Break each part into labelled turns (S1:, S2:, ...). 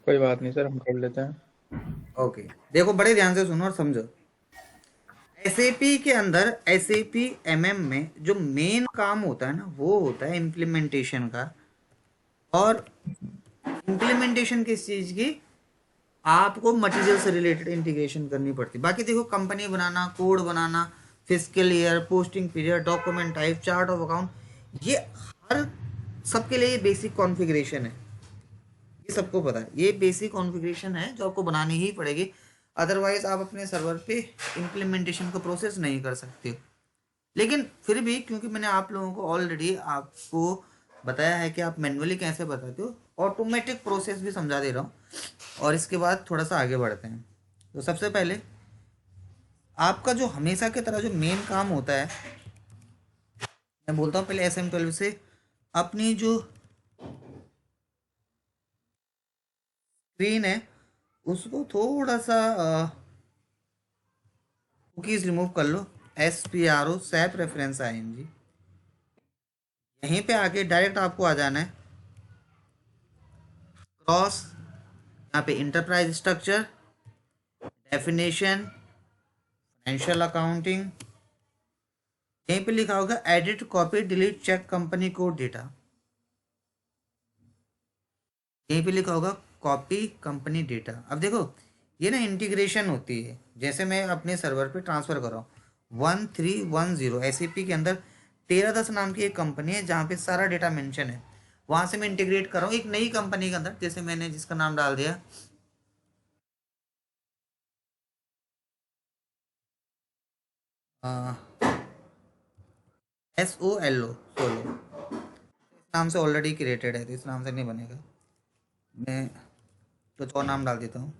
S1: कोई बात नहीं सर, हम कर लेते हैं।
S2: ओके, देखो बड़े ध्यान से सुनो और समझो। एसएपी के अंदर, एसएपी एमएम में जो मेन काम होता है ना, वो होता है इम्प्लीमेंटेशन का। और इम्प्लीमेंटेशन किस चीज़ की? आपको मटेरियल से रिलेटेड इंटीग्रेशन करनी पड़ती है। बाकी देखो, company banana, code banana, physical year, posting period, document type, chart of account, ये हर सबके लिए बेसिक कॉन्फ़िगरेशन है। ये सबको पता है, ये बेसिक कॉन्फ़िगरेशन है जो आपको बनानी ही पड़ेगी। अदरवाइज आप अपने सर्वर पे इम्प्लीमेंटेशन का प्रोसेस नहीं कर सकते हो। लेकिन फिर भी, क्योंकि मैंने आप लोगों को ऑलरेडी आपको बताया है कि आप मैन्युअली कैसे बताते हो, ऑटोमेटिक प्रोसेस भी समझा दे रहा हूँ। और इसके बाद थोड़ा सा आगे बढ़ते हैं। तो सबसे पहले आपका जो हमेशा की तरह जो मेन काम होता है, मैं बोलता हूँ पहले SM12 से अपनी जो स्क्रीन है उसको थोड़ा सा कुकीज़ रिमूव कर लो। SPRO सैप रेफरेंस ING, यहीं पे आके डायरेक्ट आपको आ जाना है क्रॉस, यहाँ पे enterprise structure, definition, financial accounting, यहीं पे लिखा होगा edit copy delete check company code data, यहीं पे लिखा होगा कॉपी कंपनी डेटा। अब देखो, ये ना इंटीग्रेशन होती है। जैसे मैं अपने सर्वर पे ट्रांसफ़र कर रहा हूँ 1310 SAP के अंदर 1310 नाम की एक कंपनी है जहाँ पे सारा डेटा मेंशन है। वहाँ से मैं इंटीग्रेट कर रहा हूँ एक नई कंपनी के अंदर, जैसे मैंने जिसका नाम डाल दिया SOLO, सोलो। इस नाम से ऑलरेडी क्रिएटेड है तो इस नाम से नहीं बनेगा, मैं कुछ और नाम डाल देता हूँ।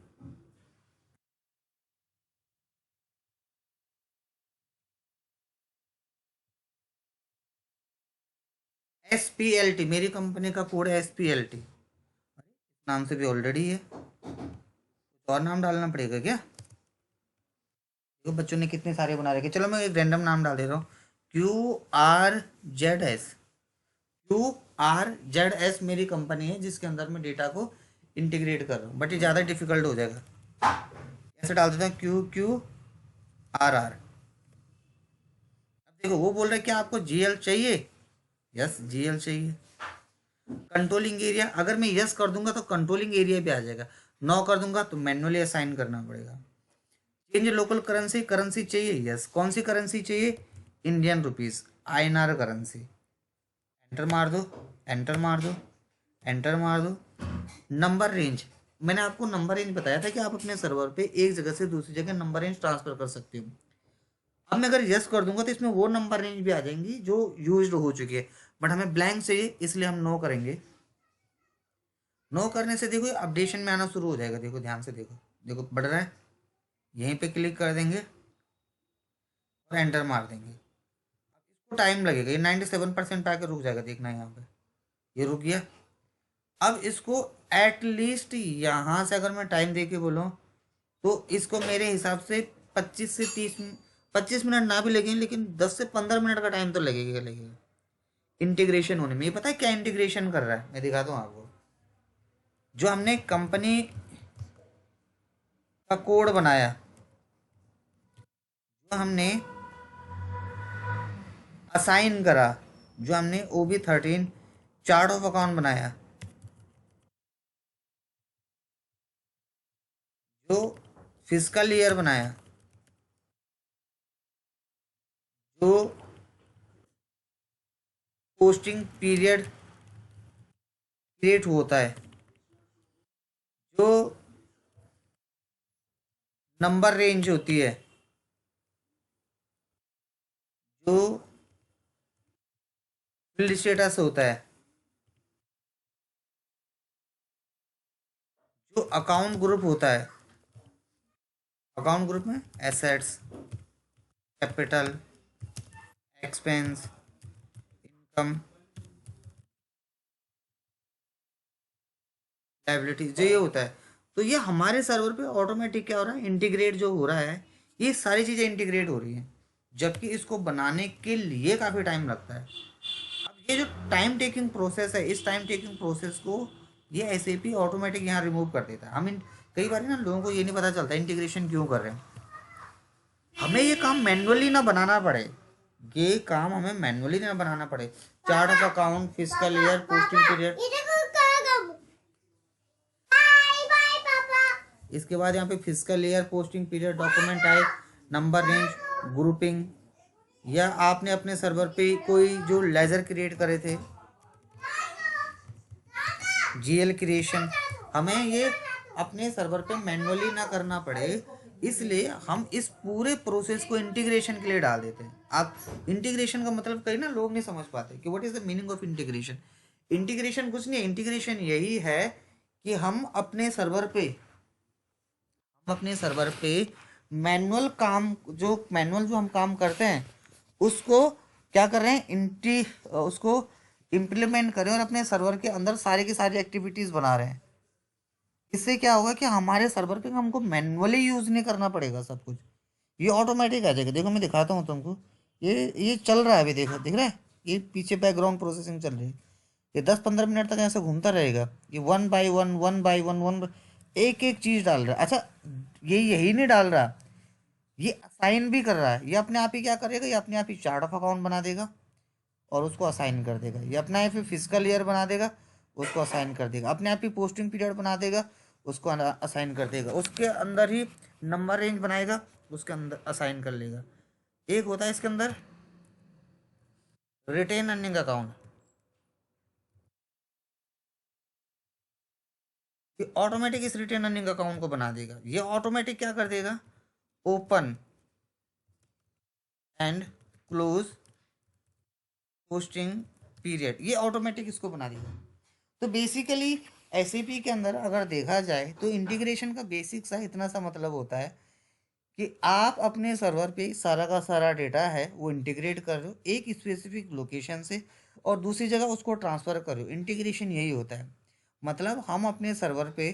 S2: SPLT, मेरी कंपनी का कोड है SPLT, नाम से भी ऑलरेडी है, तो और नाम डालना पड़ेगा क्या? देखो बच्चों ने कितने सारे बना रखे। चलो मैं एक रैंडम नाम डाल दे रहा हूँ, QRZS। QRZS मेरी कंपनी है जिसके अंदर मैं डेटा को इंटीग्रेट कर रहा हूँ, बट ये ज़्यादा डिफिकल्ट हो जाएगा। ऐसे डाल देता हूँ QQRR। अब देखो वो बोल रहा है कि आपको GL चाहिए। यस, GL चाहिए। कंट्रोलिंग एरिया, अगर मैं यस कर दूंगा तो कंट्रोलिंग एरिया भी आ जाएगा, नो कर दूंगा तो मैन्युअली असाइन करना पड़ेगा। चेंज लोकल करेंसी, करेंसी चाहिए, यस। कौन सी करेंसी चाहिए? Indian rupees, INR currency. Enter मार दो, एंटर मार दो, एंटर मार दो। नंबर रेंज, मैंने आपको नंबर रेंज बताया था कि आप अपने सर्वर पे एक जगह से दूसरी जगह नंबर रेंज ट्रांसफर कर सकते हो। अब मैं अगर यस कर दूंगा तो इसमें वो नंबर रेंज भी आ जाएंगी जो यूज हो चुकी है, बट हमें ब्लैंक चाहिए इसलिए हम नो करेंगे। नो करने से देखो अपडेशन में आना शुरू हो जाएगा। देखो ध्यान से देखो, देखो बढ़ रहा है। यहीं पे क्लिक कर देंगे और एंटर मार देंगे। इसको टाइम लगेगा, ये 97% पे आके रुक जाएगा, देखना यहाँ पे, ये रुक गया। अब इसको एटलीस्ट यहाँ से अगर मैं टाइम दे के बोलूँ तो इसको मेरे हिसाब से 25 से 30, 25 मिनट ना भी लगेंगे लेकिन 10 से 15 मिनट का टाइम तो लगेगा लगेगा इंटीग्रेशन होने में। ये पता है क्या इंटीग्रेशन कर रहा है? मैं दिखाता हूँ आपको। जो हमने कंपनी का कोड बनाया, जो हमने असाइन करा, जो हमने OB13 चार्ट ऑफ अकाउंट बनाया, जो फिजिकल ईयर बनाया, जो पोस्टिंग पीरियड क्रिएट होता है, जो नंबर रेंज होती है, जो बिल स्टेटस होता है, जो अकाउंट ग्रुप होता है। अकाउंट ग्रुप में assets, capital, expense, income, liability, जो ये होता है। तो ये हमारे सर्वर पे ऑटोमेटिक क्या हो रहा है, इंटीग्रेट जो हो रहा है, ये सारी चीज़ें इंटीग्रेट हो रही हैं, जबकि इसको बनाने के लिए काफ़ी टाइम लगता है। अब ये जो टाइम टेकिंग प्रोसेस है, इस टाइम टेकिंग प्रोसेस को ये SAP ऑटोमेटिक यहाँ रिमूव कर देता है। कई बार ना लोगों को ये नहीं पता चलता इंटीग्रेशन क्यों कर रहे हैं। हमें ये काम मैनुअली ना बनाना पड़े, ये काम हमें मैनुअली ना बनाना पड़े। Chart of account, physical year, posting period, इसके बाद यहाँ पे physical year, posting period, document type, number range, grouping, या आपने अपने सर्वर पे कोई जो लेजर क्रिएट करे थे, GL क्रिएशन, हमें ये अपने सर्वर पे मैनुअली ना करना पड़े, इसलिए हम इस पूरे प्रोसेस को इंटीग्रेशन के लिए डाल देते हैं। आप इंटीग्रेशन का मतलब कहीं ना लोग नहीं समझ पाते कि what is the meaning of integration. Integration कुछ नहीं, इंटीग्रेशन यही है कि हम अपने सर्वर पे मैनुअल जो हम काम करते हैं उसको क्या कर रहे हैं, उसको इम्प्लीमेंट करें और अपने सर्वर के अंदर सारी की सारी एक्टिविटीज बना रहे हैं। इससे क्या होगा कि हमारे सर्वर पे हमको मैनुअली यूज नहीं करना पड़ेगा, सब कुछ ये ऑटोमेटिक आ जाएगा। देखो मैं दिखाता हूँ तुमको, ये चल रहा है अभी, देखो दिख रहा है, ये पीछे बैकग्राउंड प्रोसेसिंग चल रही है। ये 10-15 मिनट तक ऐसे घूमता रहेगा, ये वन बाई वन एक एक चीज डाल रहा है। अच्छा, ये यही नहीं डाल रहा, ये असाइन भी कर रहा है। ये अपने आप ही क्या करेगा, ये अपने आप ही चार्ट ऑफ अकाउंट बना देगा और उसको असाइन कर देगा। ये अपने आप ही फिजिकल ईयर बना देगा, उसको असाइन कर देगा। अपने आप ही पोस्टिंग पीरियड बना देगा, उसको असाइन कर देगा। उसके अंदर ही नंबर रेंज बनाएगा, उसके अंदर असाइन कर लेगा। एक होता है इसके अंदर रिटेन अर्निंग अकाउंट, ये ऑटोमेटिक इस रिटेन अर्निंग अकाउंट को बना देगा। ये ऑटोमेटिक क्या कर देगा, open and close posting period, ये ऑटोमेटिक इसको बना देगा। तो बेसिकली SAP के अंदर अगर देखा जाए तो इंटीग्रेशन का बेसिक सा इतना सा मतलब होता है कि आप अपने सर्वर पे सारा का सारा डेटा है वो इंटीग्रेट कर रहे हो एक स्पेसिफिक लोकेशन से और दूसरी जगह उसको ट्रांसफ़र कर रहे हो। इंटीग्रेशन यही होता है, मतलब हम अपने सर्वर पे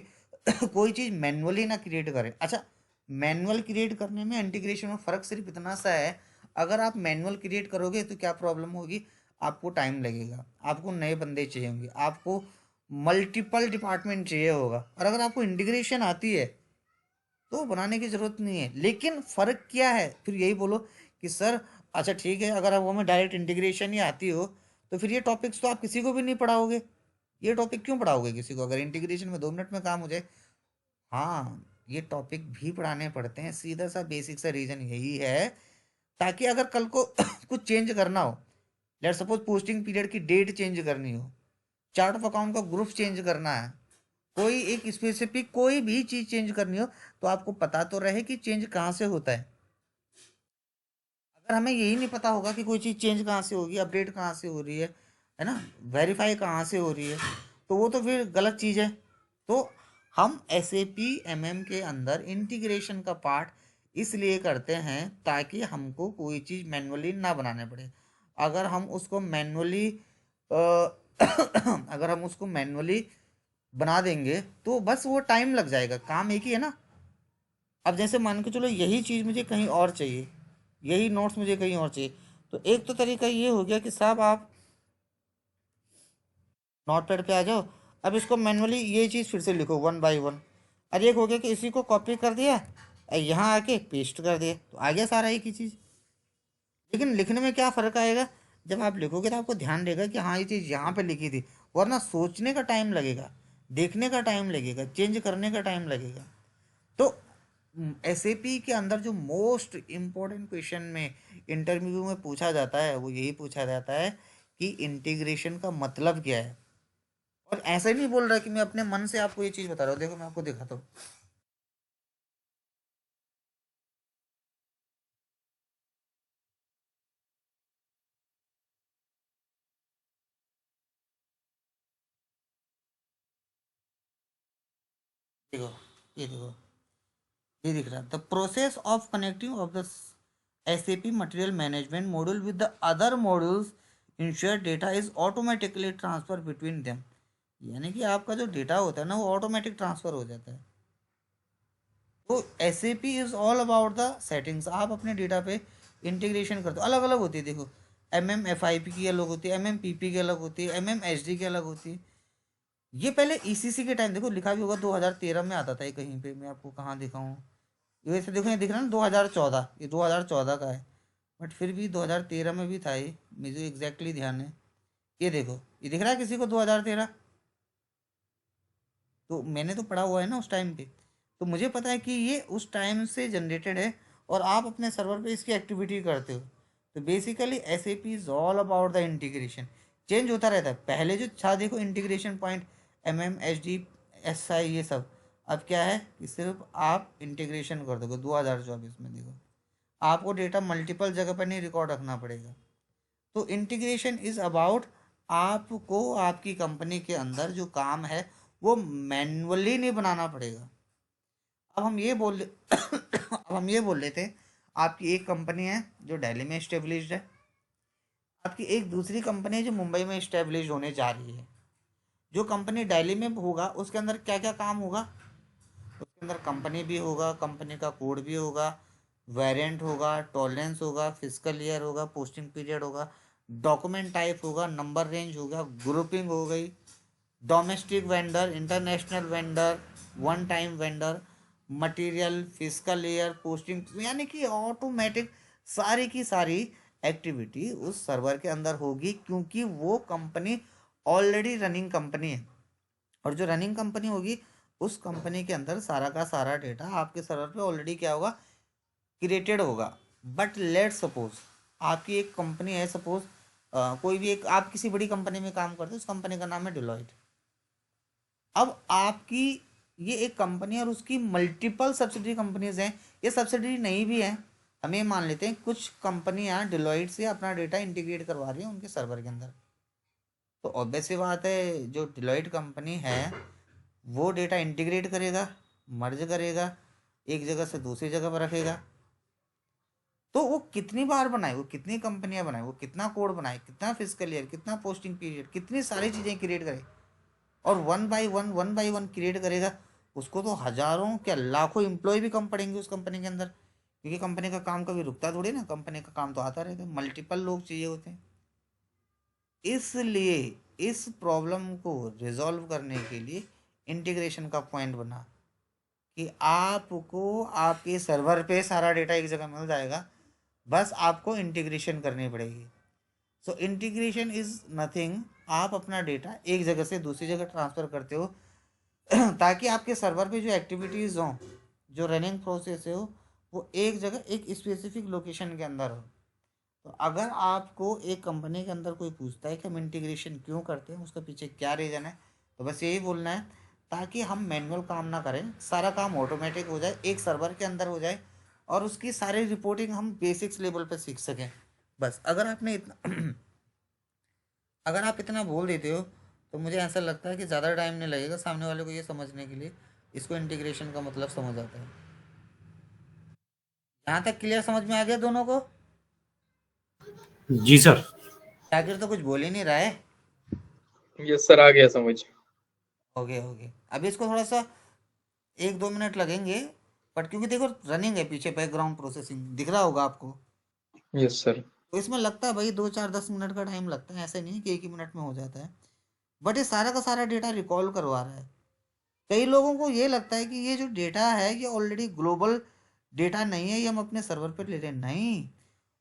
S2: कोई चीज़ मैनुअली ना क्रिएट करें। अच्छा, मैनुअल क्रिएट करने में इंटीग्रेशन में फ़र्क सिर्फ इतना सा है, अगर आप मैनुअल क्रिएट करोगे तो क्या प्रॉब्लम होगी, आपको टाइम लगेगा, आपको नए बंदे चाहिए होंगे, आपको मल्टीपल डिपार्टमेंट चाहिए होगा। और अगर आपको इंटीग्रेशन आती है तो बनाने की ज़रूरत नहीं है। लेकिन फ़र्क क्या है, फिर यही बोलो कि सर अच्छा ठीक है, अगर आप हमें डायरेक्ट इंटीग्रेशन ही आती हो तो फिर ये टॉपिक्स तो आप किसी को भी नहीं पढ़ाओगे। ये टॉपिक क्यों पढ़ाओगे किसी को, अगर इंटीग्रेशन में 2 मिनट में काम हो जाए। हाँ, ये टॉपिक भी पढ़ाने पड़ते हैं, सीधा सा बेसिक सा रीज़न यही है, ताकि अगर कल को कुछ चेंज करना हो, लेट सपोज पोस्टिंग पीरियड की डेट चेंज करनी हो, चार्ट ऑफ अकाउंट का ग्रुप चेंज करना है, कोई एक स्पेसिफिक कोई भी चीज़ चेंज करनी हो, तो आपको पता तो रहे कि चेंज कहाँ से होता है। अगर हमें यही नहीं पता होगा कि कोई चीज़ चेंज कहाँ से होगी, अपडेट कहाँ से हो रही है ना, वेरीफाई कहाँ से हो रही है, तो वो तो फिर गलत चीज़ है। तो हम SAP MM के अंदर इंटीग्रेशन का पार्ट इसलिए करते हैं ताकि हमको कोई चीज़ मैनुअली ना बनाने पड़े। अगर हम उसको मैनुअली अगर हम उसको मैनुअली बना देंगे तो बस वो टाइम लग जाएगा, काम एक ही है ना। अब जैसे मान के चलो यही चीज़ मुझे कहीं और चाहिए, यही नोट्स मुझे कहीं और चाहिए, तो एक तो तरीका ये हो गया कि साहब आप नोट पैड पे आ जाओ, अब इसको मैनुअली ये चीज़ फिर से लिखो वन बाय वन। और एक हो गया कि इसी को कॉपी कर दिया और यहाँ आके पेस्ट कर दिया, तो आ गया सारा एक ही चीज़। लेकिन लिखने में क्या फ़र्क आएगा, जब आप लिखोगे तो आपको ध्यान रहेगा कि हाँ ये चीज़ यहाँ पे लिखी थी, वरना सोचने का टाइम लगेगा, देखने का टाइम लगेगा, चेंज करने का टाइम लगेगा। तो SAP के अंदर जो मोस्ट इम्पोर्टेंट क्वेश्चन में इंटरव्यू में पूछा जाता है वो यही पूछा जाता है कि इंटीग्रेशन का मतलब क्या है। और ऐसा ही नहीं बोल रहा कि मैं अपने मन से आपको ये चीज़ बता रहा हूँ, देखो मैं आपको दिखाता हूँ। देखो, ये देखो, ये दिख रहा है, the process of connecting of the SAP material management module with the other modules ensure data is automatically transfer between them. यानी कि आपका जो डेटा होता है ना वो ऑटोमेटिक ट्रांसफर हो जाता है। तो SAP is all about the settings, आप अपने डेटा पे इंटीग्रेशन करते हो, अलग अलग होती है। देखो MMFIP की अलग होती है, MMPP की अलग होती है, MMHD की अलग होती है। ये पहले ईसीसी के टाइम देखो लिखा भी होगा 2013 में आता था ये कहीं पे, मैं आपको कहाँ दिखाऊं, वैसे देखो ये दिख रहा है ना 2014, ये 2014 का है, बट फिर भी 2013 में भी था ये, मुझे एग्जैक्टली ध्यान है। ये देखो ये दिख रहा है किसी को 2013? तो मैंने तो पढ़ा हुआ है ना उस टाइम पे, तो मुझे पता है कि ये उस टाइम से जनरेटेड है और आप अपने सर्वर पे इसकी एक्टिविटी करते हो। तो basically S A P is all about the integration, change होता रहता है। पहले जो था देखो integration point, M M H D S I ये सब, अब क्या है कि सिर्फ आप इंटीग्रेशन कर दोगे 2024 में। देखो आपको डेटा मल्टीपल जगह पर नहीं रिकॉर्ड रखना पड़ेगा। तो इंटीग्रेशन इज अबाउट आपको आपकी कंपनी के अंदर जो काम है वो मैन्युअली नहीं बनाना पड़ेगा। अब हम ये बोल अब हम ये बोल रहे थे, आपकी एक कंपनी है जो दिल्ली में इस्टेब्लिश्ड है, आपकी एक दूसरी कंपनी है जो मुंबई में इस्टेब्लिश होने जा रही है। जो कंपनी दिल्ली में होगा उसके अंदर क्या क्या काम होगा, उसके अंदर कंपनी भी होगा, कंपनी का कोड भी होगा, वेरिएंट होगा, टॉलरेंस होगा, फिजिकल ईयर होगा, पोस्टिंग पीरियड होगा, डॉक्यूमेंट टाइप होगा, नंबर रेंज होगा, ग्रुपिंग हो गई, domestic vendor, international vendor, one time vendor, material, physical year, posting, यानी कि ऑटोमेटिक सारी की सारी एक्टिविटी उस सर्वर के अंदर होगी, क्योंकि वो कंपनी ऑलरेडी रनिंग कंपनी है। और जो रनिंग कंपनी होगी उस कंपनी के अंदर सारा का सारा डेटा आपके सर्वर पे ऑलरेडी क्या होगा, क्रिएटेड होगा। बट लेट सपोज आपकी एक कंपनी है, सपोज कोई भी एक, आप किसी बड़ी कंपनी में काम करते हो, उस कंपनी का नाम है डिलॉयट। अब आपकी ये एक कंपनी है और उसकी मल्टीपल सब्सिडरी कंपनीज हैं, ये सब्सिडरी नहीं भी हैं, हम ये मान लेते हैं कुछ कंपनियां डिलॉयट से अपना डेटा इंटीग्रेट करवा रही हैं उनके सर्वर के अंदर। तो ऑब्वियस सी बात है जो डिलॉयट कंपनी है वो डेटा इंटीग्रेट करेगा, मर्ज करेगा, एक जगह से दूसरी जगह पर रखेगा। तो वो कितनी बार बनाए, वो कितनी कंपनियां बनाए, वो कितना कोड बनाए, कितना फिजिकल ईयर, कितना पोस्टिंग पीरियड, कितनी सारी चीज़ें क्रिएट करे, और वन बाई वन क्रिएट करेगा, उसको तो हजारों क्या लाखों एम्प्लॉय भी कम पड़ेंगे उस कंपनी के अंदर, क्योंकि कंपनी का काम कभी रुकता थोड़ी ना, कंपनी का काम तो आता रहता है, मल्टीपल लोग चाहिए होते हैं। इसलिए इस प्रॉब्लम को रिजॉल्व करने के लिए इंटीग्रेशन का पॉइंट बना कि आपको आपके सर्वर पे सारा डेटा एक जगह मिल जाएगा, बस आपको इंटीग्रेशन करनी पड़ेगी। सो इंटीग्रेशन इज नथिंग, आप अपना डेटा एक जगह से दूसरी जगह ट्रांसफ़र करते हो ताकि आपके सर्वर पे जो एक्टिविटीज़ हों, जो रनिंग प्रोसेस हो, वो एक जगह एक स्पेसिफिक लोकेशन के अंदर हो। तो अगर आपको एक कंपनी के अंदर कोई पूछता है कि हम इंटीग्रेशन क्यों करते हैं, उसके पीछे क्या रीज़न है, तो बस यही बोलना है ताकि हम मैनुअल काम ना करें, सारा काम ऑटोमेटिक हो जाए, एक सर्वर के अंदर हो जाए और उसकी सारी रिपोर्टिंग हम बेसिक्स लेवल पर सीख सकें। बस अगर आपने इतना अगर आप इतना बोल देते हो तो मुझे ऐसा लगता है कि ज़्यादा टाइम नहीं लगेगा सामने वाले को ये समझने के लिए, इसको इंटीग्रेशन का मतलब समझ आता है। यहाँ तक क्लियर समझ में आ गया दोनों को?
S3: जी सर।
S2: शाकिर तो कुछ बोल ही नहीं रहा है।
S1: यस सर, आ गया समझ।
S2: ओके ओके, अभी इसको थोड़ा सा 1-2 मिनट लगेंगे, बट क्योंकि देखो रनिंग है पीछे, बैकग्राउंड प्रोसेसिंग दिख रहा होगा आपको,
S1: यस सर।
S2: तो इसमें लगता है भाई 2-4-10 मिनट का टाइम लगता है, ऐसे नहीं कि एक ही मिनट में हो जाता है। बट ये सारा का सारा डेटा रिकॉल करवा रहा है। कई लोगों को ये लगता है कि ये जो डेटा है ये ऑलरेडी ग्लोबल डेटा नहीं है, ये हम अपने सर्वर पर ले रहे हैं। नहीं,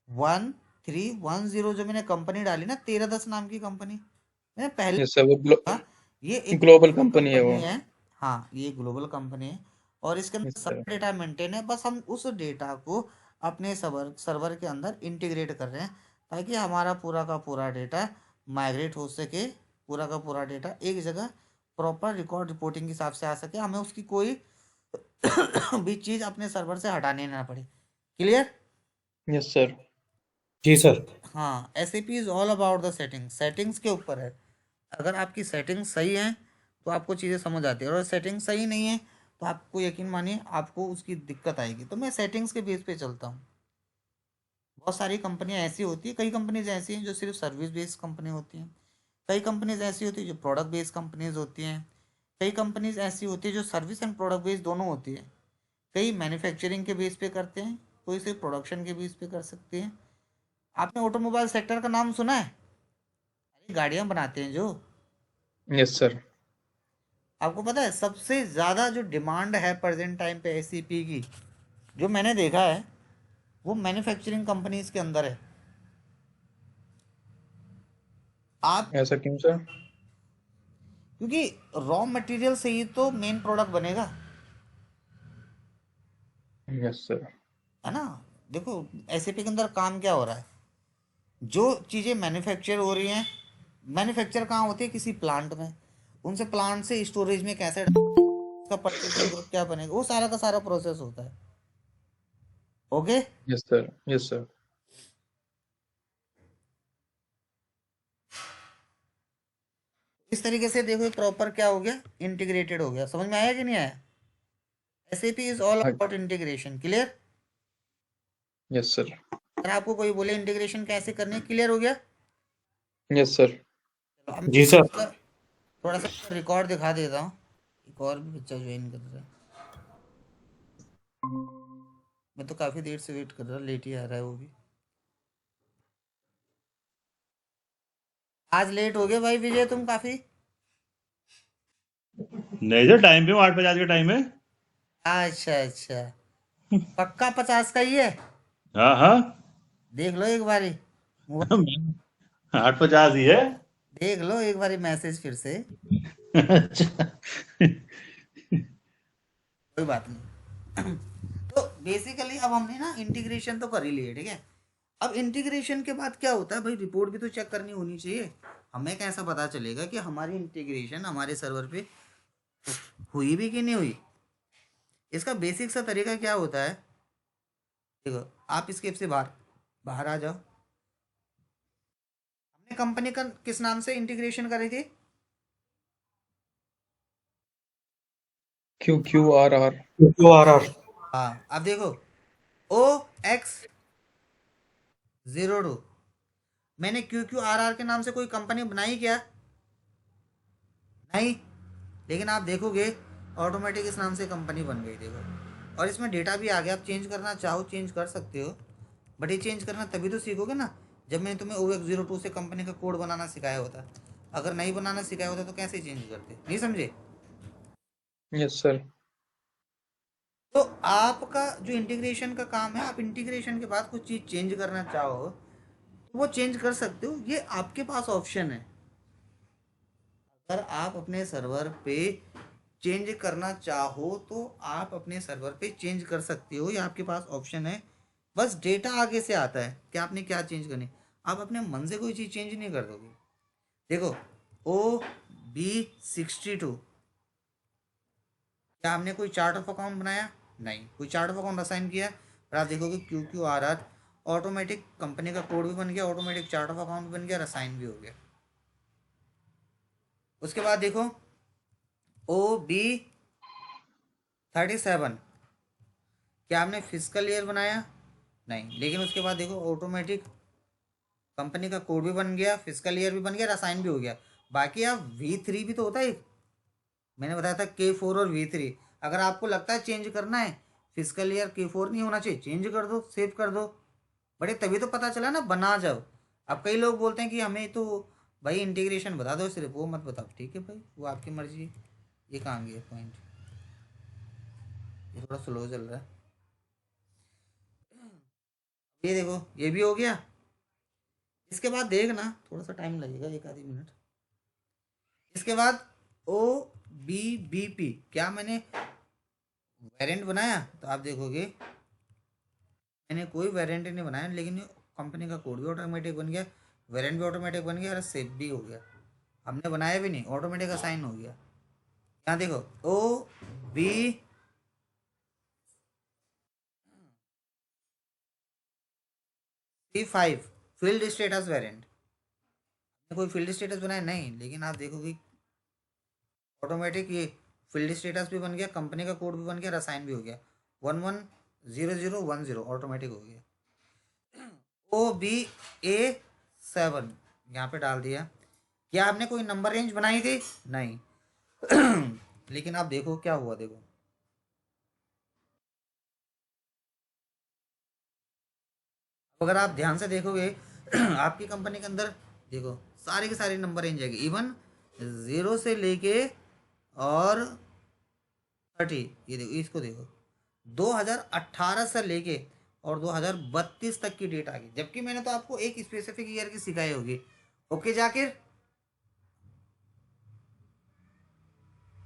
S2: 1310 जो मैंने कंपनी डाली ना, 1310 नाम की कंपनी, मैंने पहले
S1: यस सर, वो
S2: कहा ये एक
S1: ग्लोबल कंपनी है
S2: कंपनी
S1: वो।
S2: है। हाँ ये ग्लोबल कंपनी है और इसके अंदर
S1: यस सर।
S2: सारा डेटा मेंटेन है, बस हम उस डेटा को अपने सर्वर सर्वर के अंदर इंटीग्रेट कर रहे हैं ताकि हमारा पूरा का पूरा डेटा माइग्रेट हो सके, पूरा का पूरा डेटा एक जगह प्रॉपर रिकॉर्ड रिपोर्टिंग के हिसाब से आ सके, हमें उसकी कोई भी चीज़ अपने सर्वर से हटाने ना पड़े। क्लियर?
S1: Yes sir.
S3: जी सर।
S2: हाँ, S A P is all about the settings, settings के ऊपर है। अगर आपकी सेटिंग्स सही है तो आपको चीज़ें समझ आती है, और सेटिंग सही नहीं है तो आपको यकीन मानिए आपको उसकी दिक्कत आएगी। तो मैं सेटिंग्स के बेस पे चलता हूँ। बहुत सारी कंपनियां ऐसी होती है, कई कंपनीज ऐसी हैं जो सिर्फ सर्विस बेस्ड कंपनी होती हैं, कई कंपनीज ऐसी होती है जो प्रोडक्ट बेस्ड कंपनीज होती हैं, कई कंपनीज ऐसी होती है जो सर्विस एंड प्रोडक्ट बेस्ड दोनों होती है, कई मैन्युफैक्चरिंग के बेस पे करते हैं, कोई सिर्फ प्रोडक्शन के बेस पे कर सकते हैं। आपने ऑटोमोबाइल सेक्टर का नाम सुना है? अरे गाड़ियाँ बनाते हैं जो,
S1: यस सर।
S2: आपको पता है सबसे ज़्यादा जो डिमांड है प्रेजेंट टाइम पे एससीपी की, जो मैंने देखा है, वो मैन्युफैक्चरिंग कंपनीज के अंदर है। आप,
S1: ऐसा क्यों सर?
S2: क्योंकि रॉ मटेरियल से ही तो मेन प्रोडक्ट बनेगा,
S1: यस सर।
S2: है ना। देखो एसएपी के अंदर काम क्या हो रहा है, जो चीज़ें मैन्युफैक्चर हो रही हैं, मैन्युफैक्चर कहाँ होती है, किसी प्लांट में, उनसे प्लांट से स्टोरेज में कैसे उसका परचेजिंग ग्रुप क्या बनेगा, वो सारा का सारा प्रोसेस होता है। Okay.
S1: Yes sir. Yes sir.
S2: इस तरीके से देखो प्रॉपर क्या हो गया, इंटीग्रेटेड हो गया। समझ में आया कि नहीं आया? SAP is all about integration. Clear?
S1: Yes sir.
S2: अगर आपको कोई बोले इंटीग्रेशन कैसे करनी है, क्लियर हो गया?
S1: Yes sir.
S2: चलो अब
S3: जी सर।
S2: थोड़ा सा रिकॉर्ड दिखा देता हूँ। एक और भी बच्चा ज्वाइन कर रहा है, मैं तो काफ़ी देर से वेट कर रहा, लेट ही आ रहा है वो भी। आज लेट हो गए भाई विजय तुम काफ़ी।
S3: नहीं सर, टाइम पे हूँ, 8:50 का टाइम है।
S2: अच्छा अच्छा, पक्का 50 का ही है?
S3: हाँ हाँ।
S2: देख लो एक बारी,
S3: 8:50 ही है।
S2: देख लो एक बारी मैसेज फिर से।
S3: अच्छा।
S2: कोई बात नहीं। तो बेसिकली अब हमने ना इंटीग्रेशन तो कर ही लिए, ठीक है। अब इंटीग्रेशन के बाद क्या होता है भाई, रिपोर्ट भी तो चेक करनी होनी चाहिए। हमें कैसा पता चलेगा कि हमारी इंटीग्रेशन हमारे सर्वर पे हुई भी कि नहीं हुई? इसका बेसिक सा तरीका क्या होता है, देखो आप स्केप से बाहर बाहर आ जाओ। हमने कंपनी का किस नाम से इंटीग्रेशन करी थी?
S1: QQRR।
S3: QRR।
S2: हाँ अब देखो, ओ एक्स 02, मैंने QQRR के नाम से कोई कंपनी बनाई क्या? नहीं। लेकिन आप देखोगे ऑटोमेटिक इस नाम से कंपनी बन गई, देखो। और इसमें डेटा भी आ गया, आप चेंज करना चाहो चेंज कर सकते हो। बट ये चेंज करना तभी तो सीखोगे ना, जब मैंने तुम्हें OX02 से कंपनी का कोड बनाना सिखाया होता। अगर नहीं बनाना सिखाया होता तो कैसे चेंज करते, नहीं समझे?
S1: Yes sir.
S2: तो आपका जो इंटीग्रेशन का काम है, आप इंटीग्रेशन के बाद कुछ चीज़ चेंज करना चाहो तो वो चेंज कर सकते हो, ये आपके पास ऑप्शन है। अगर आप अपने सर्वर पे चेंज करना चाहो तो आप अपने सर्वर पे चेंज कर सकते हो, ये आपके पास ऑप्शन है। बस डेटा आगे से आता है कि आपने क्या चेंज करनी। आप अपने मन से कोई चीज़ चेंज नहीं कर दोगे। देखो OB62, क्या हमने कोई चार्ट ऑफ अकाउंट बनाया? नहीं। कोई चार्ट ऑफ अकाउंट असाइन किया? और आप देखोगे QQRR ऑटोमेटिक कंपनी का कोड भी बन गया, ऑटोमेटिक चार्ट ऑफ अकाउंट बन गया, असाइन भी हो गया। उसके बाद देखो OB37, क्या आपने फिजिकल ईयर बनाया? नहीं। लेकिन उसके बाद देखो ऑटोमेटिक कंपनी का कोड भी बन गया, फिजिकल ईयर भी बन गया, असाइन भी हो गया। बाकी आप V3 भी तो होता है, मैंने बताया था K4 और V3। अगर आपको लगता है चेंज करना है, फिजिकल ईयर K4 नहीं होना चाहिए, चेंज कर दो, सेव कर दो। बड़े तभी तो पता चला ना, बना जाओ। अब कई लोग बोलते हैं कि हमें तो भाई इंटीग्रेशन बता दो, सिर्फ वो मत बताओ। ठीक है भाई, वो आपकी मर्जी है। ये कहाँ गया पॉइंट, ये थोड़ा स्लो चल रहा है। ये देखो ये भी हो गया। इसके बाद देखना थोड़ा सा टाइम लगेगा, एक आधी मिनट। इसके बाद OBBP, क्या मैंने वेरिएंट बनाया? तो आप देखोगे मैंने कोई वेरिएंट नहीं बनाया, लेकिन कंपनी का कोड भी ऑटोमेटिक बन गया, वेरिएंट भी ऑटोमेटिक बन गया और सेव भी हो गया। हमने बनाया भी नहीं, ऑटोमेटिक असाइन हो गया। यहाँ देखो OB35 फील्ड स्टेटस वेरिएंट, कोई फील्ड स्टेटस बनाया नहीं, लेकिन आप देखोगे ऑटोमेटिक ये फील्ड स्टेटस भी बन गया, कंपनी का कोड भी बन गया, असाइन भी हो गया। 110010 ऑटोमेटिक हो गया। OBA7 यहाँ पे डाल दिया। क्या आपने कोई नंबर रेंज बनाई थी? नहीं। लेकिन आप देखो क्या हुआ, देखो अगर आप ध्यान से देखोगे आपकी कंपनी के अंदर देखो सारे के सारे नंबर रेंज आएगी, इवन 0 से लेके और 30, ये देखो इसको देखो 2018 से लेके और 2032 तक की डेट आ गई, जबकि मैंने तो आपको एक स्पेसिफिक ईयर की सिखाई होगी। ओके जाकिर,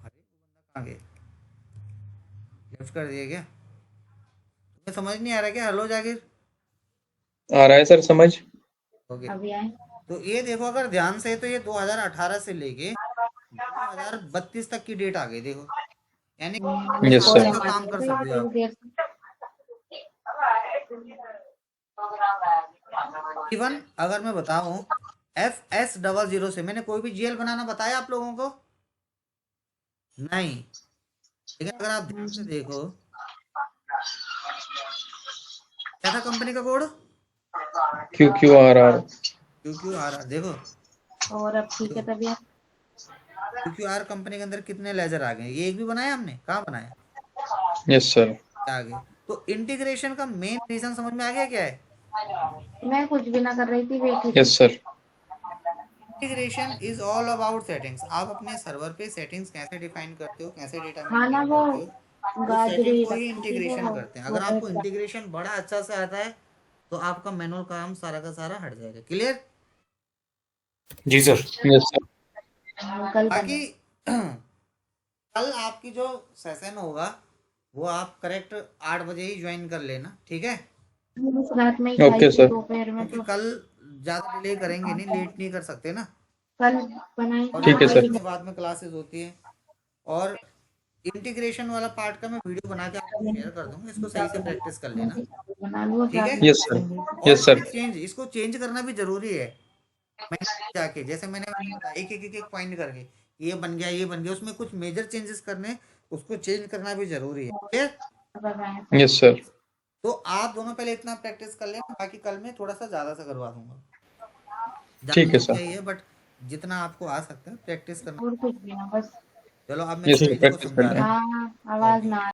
S2: अरे वो बंदा कहाँ गया, लेफ्ट कर दिया क्या? तुम्हें समझ नहीं आ रहा क्या? हेलो जाकिर।
S1: आ रहा है सर समझ।
S2: ओके,
S4: अभी आए।
S2: तो ये देखो अगर ध्यान से, तो ये 2018 से लेके 2032 तक की डेट आ गई, देखो यानी पूरे
S1: यस
S2: साल
S1: सर।
S2: का काम कर सकते हो आप।
S4: देर से
S2: इवन अगर मैं बताऊं FS00 से मैंने कोई भी GL बनाना बताया आप लोगों को? नहीं। लेकिन अगर आप ध्यान से देखो, क्या था कंपनी का कोड?
S1: QQRR।
S2: QQRR। देखो
S4: और अब ठीक है तबीयत?
S2: QQR कंपनी के अंदर कितने लेजर आ गए, ये एक भी बनाया हमने? कहाँ बनाया?
S1: Yes sir.
S2: आ गए। तो इंटीग्रेशन का मेन रीजन समझ में आ गया क्या है?
S4: मैं कुछ भी ना कर रही थी, बैठी थी।
S1: Yes sir.
S2: Integration is all about settings. आप अपने सर्वर पे सेटिंग्स कैसे डिफाइन करते हो, कैसे डेटा
S4: हाँ ना,
S2: मेंटेन
S4: वो
S2: करते हो, उस
S4: गाजरी
S2: सेटिंग को ही
S4: रखी थी
S2: इंटीग्रेशन
S4: वो
S2: करते हैं। अगर आपको
S4: टाइप का।
S2: इंटीग्रेशन बड़ा अच्छा से आता है तो आपका मैनुअल काम सारा का सारा हट जाएगा। क्लियर?
S3: जी सर।
S1: Yes sir.
S4: कल
S2: बाकी कल आपकी जो सेशन होगा वो आप करेक्ट 8 बजे ही ज्वाइन कर लेना, ठीक है?
S4: रात में ही खाई
S1: ओके
S4: थी
S1: सर।
S4: दोपहर में,
S2: क्योंकि
S4: तो
S2: कल ज्यादा डिले करेंगे नहीं, लेट नहीं कर सकते ना।
S4: कल बनाई
S2: और
S1: ठीक है
S2: फिर
S1: सर।
S2: इसके बाद में क्लासेस होती है। और इंटीग्रेशन वाला पार्ट का मैं वीडियो बना के आपको शेयर कर दूंगा, इसको सही से प्रैक्टिस कर लेना,
S4: बना लूँ।
S2: ठीक है?
S1: Yes sir.
S2: और
S1: यस सर।
S2: इसमें चेंज, इसको चेंज करना भी जरूरी है। मैंने जाके जैसे मैंने बताया एक पॉइंट करके ये बन गया, ये बन गया, उसमें कुछ मेजर चेंजेस करने, उसको चेंज करना भी जरूरी है। ठीक?
S1: Yes sir.
S2: तो आप दोनों पहले इतना प्रैक्टिस कर लेना, बाकी कल मैं थोड़ा सा ज्यादा सा करवा दूंगा।
S1: ठीक है
S2: ज्यादा
S1: सर।
S2: नहीं है बट जितना आपको आ सकता है प्रैक्टिस करना।
S4: और कुछ भी ना, बस
S2: चलो अब मैं
S1: यस सर,
S2: समीर को
S1: प्रैक्टिस कर
S2: समझा
S1: लें।
S2: रहा हूँ।
S4: हाँ आवाज ना